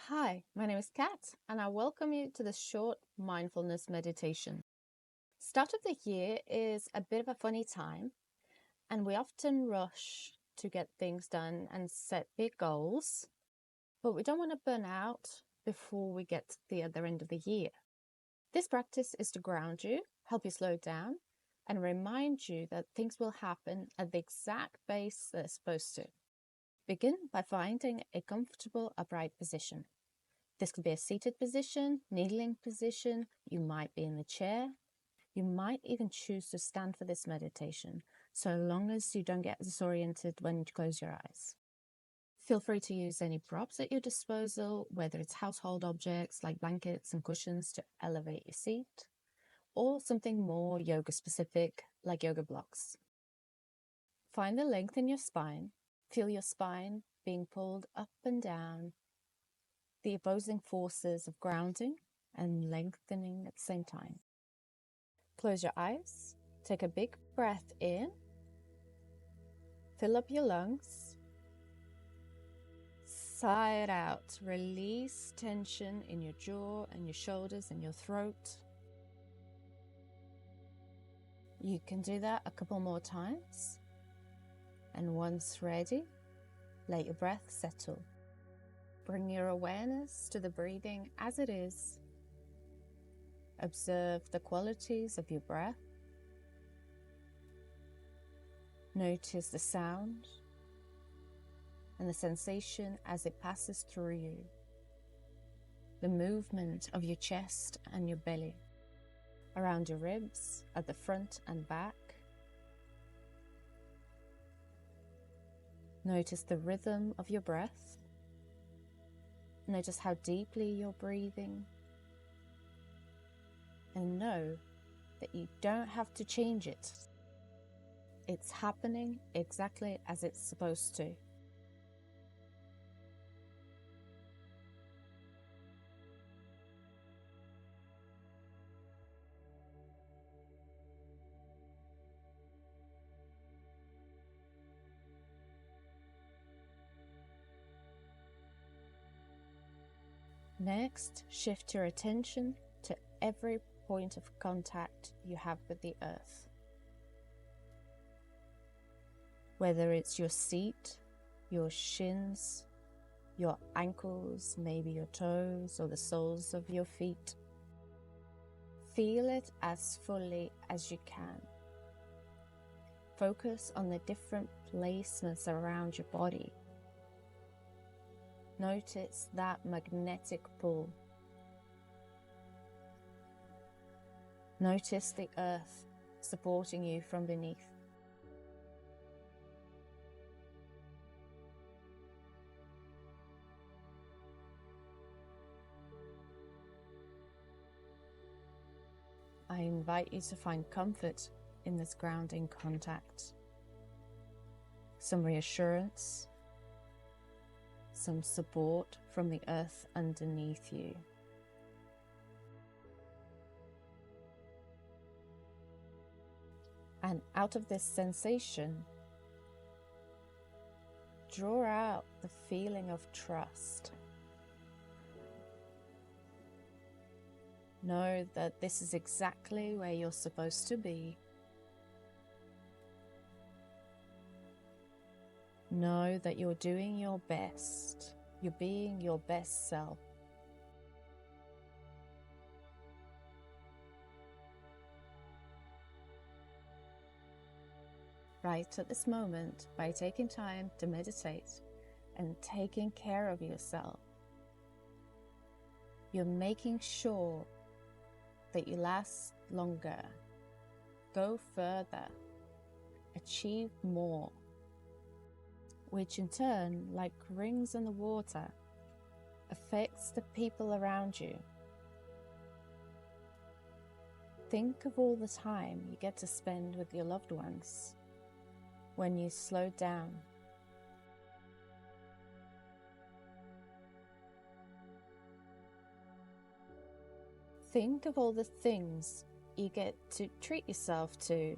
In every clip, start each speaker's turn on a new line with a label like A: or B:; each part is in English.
A: Hi, my name is Kat, and I welcome you to this short mindfulness meditation. Start of the year is a bit of a funny time, and we often rush to get things done and set big goals, but we don't want to burn out before we get to the other end of the year. This practice is to ground you, help you slow down, and remind you that things will happen at the exact pace they're supposed to. Begin by finding a comfortable upright position. This could be a seated position, kneeling position, you might be in the chair. You might even choose to stand for this meditation, so long as you don't get disoriented when you close your eyes. Feel free to use any props at your disposal, whether it's household objects like blankets and cushions to elevate your seat, or something more yoga specific like yoga blocks. Find the length in your spine. Feel your spine being pulled up and down, the opposing forces of grounding and lengthening at the same time. Close your eyes, take a big breath in, fill up your lungs, sigh it out, release tension in your jaw and your shoulders and your throat. You can do that a couple more times, and once ready, let your breath settle. Bring your awareness to the breathing as it is. Observe the qualities of your breath. Notice the sound and the sensation as it passes through you. The movement of your chest and your belly, around your ribs, at the front and back. Notice the rhythm of your breath. Notice how deeply you're breathing. And know that you don't have to change it. It's happening exactly as it's supposed to. Next, shift your attention to every point of contact you have with the earth. Whether it's your seat, your shins, your ankles, maybe your toes or the soles of your feet. Feel it as fully as you can. Focus on the different placements around your body. Notice that magnetic pull. Notice the earth supporting you from beneath. I invite you to find comfort in this grounding contact. Some reassurance, some support from the earth underneath you. And out of this sensation, draw out the feeling of trust. Know that this is exactly where you're supposed to be. Know that you're doing your best. You're being your best self. Right at this moment, by taking time to meditate and taking care of yourself, you're making sure that you last longer, go further, achieve more, which in turn, like rings in the water, affects the people around you. Think of all the time you get to spend with your loved ones when you slow down. Think of all the things you get to treat yourself to.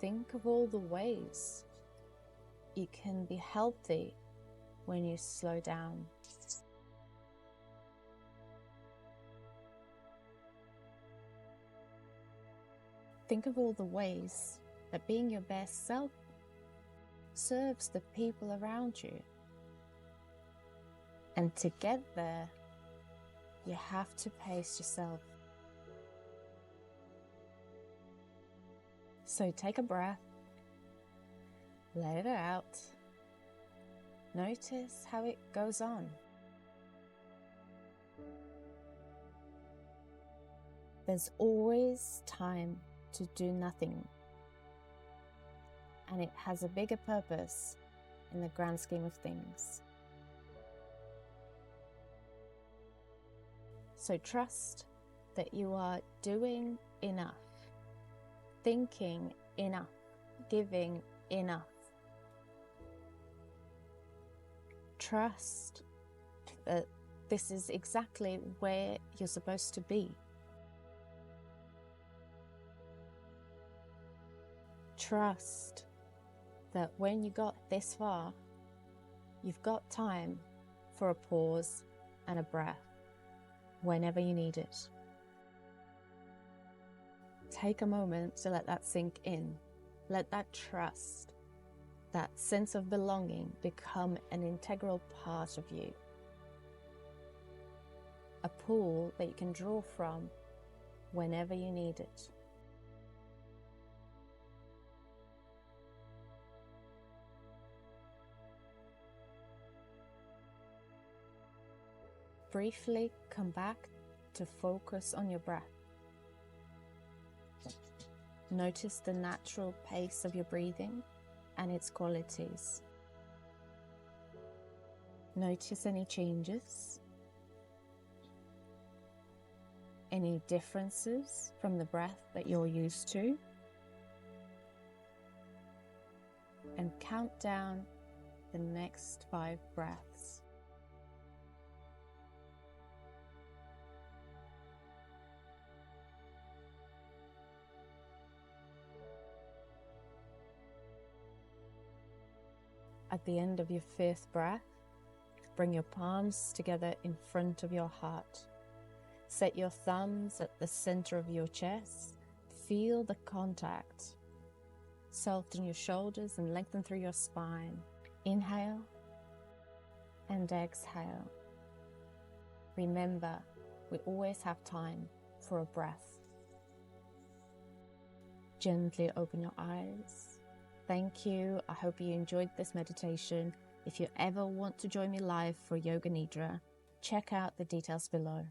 A: Think of all the ways you can be healthy when you slow down. Think of all the ways that being your best self serves the people around you. And to get there, you have to pace yourself. So take a breath, let it out. Notice how it goes on. There's always time to do nothing, and it has a bigger purpose in the grand scheme of things. So trust that you are doing enough, thinking enough, giving enough. Trust that this is exactly where you're supposed to be. Trust that when you got this far, you've got time for a pause and a breath whenever you need it. Take a moment to let that sink in. Let that trust, that sense of belonging become an integral part of you. A pool that you can draw from whenever you need it. Briefly come back to focus on your breath. Notice the natural pace of your breathing and its qualities. Notice any changes, any differences from the breath that you're used to, and count down the next 5 breaths. At the end of your 5th breath, bring your palms together in front of your heart. Set your thumbs at the center of your chest. Feel the contact. Soften your shoulders and lengthen through your spine. Inhale and exhale. Remember, we always have time for a breath. Gently open your eyes. Thank you. I hope you enjoyed this meditation. If you ever want to join me live for Yoga Nidra, check out the details below.